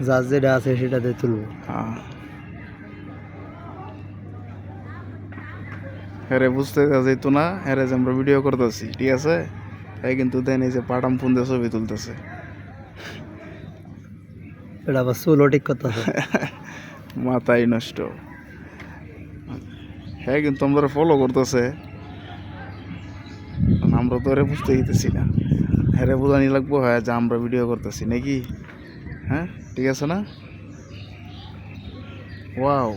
যার যেটা আছে সেটাতে তুলবো। হ্যাঁ বুঝতে যেত না হ্যাঁ যে আমরা ভিডিও করতেছি, ঠিক আছে? তাই কিন্তু দেন এই যে পাটাম ফোন দিয়ে ছবি তুলতেছে। এটা আবার চুলও ঠিক করতেছে। মাথাই নষ্ট। হ্যাঁ কিন্তু আমরা ফলো করতেছে, আমরা তো বুঝতে দিতেছি না। হ্যাঁ বোঝানি লাগবো হ্যাঁ যে আমরা ভিডিও করতেছি নাকি। হ্যাঁ ঠিক আছে না? ওয়াও,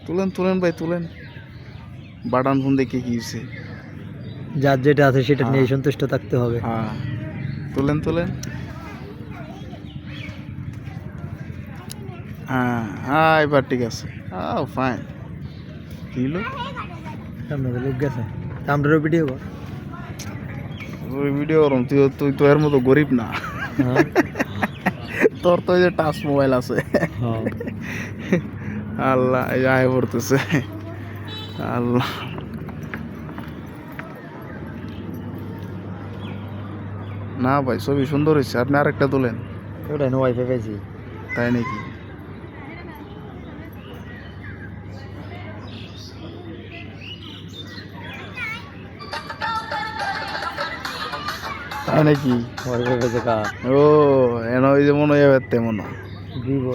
তুলেন তুলেন ভাই তুলেন। বাটান ফোন দেখে কি হয়েছে? যার যেটা আছে সেটা নিয়ে সন্তুষ্ট থাকতে হবে। হ্যাঁ তুলেন তুলেন। হ্যাঁ হ্যাঁ এবার ঠিক আছে। ফাইন। কি হলো? সামনে লোক গেছে, আমরাও ভিডিও কর। ওই ভিডিও করম, তুই তুই তো এর মতো গরিব না। তোর তো ওই যে টাচ মোবাইল আছে। আল্লাহ এই যে আয় পড়তেছে। আল্লাহ না ভাই ছবি সুন্দর হয়েছে, আপনি আরেকটা তোলেন। ওটা নো ওয়াইফাই পাইছি। তাই নাকি? তাই নাকি? ওয়াইফাই পাইছে কা? ও এন ওই যে মনে হয় তেমন। ভিভো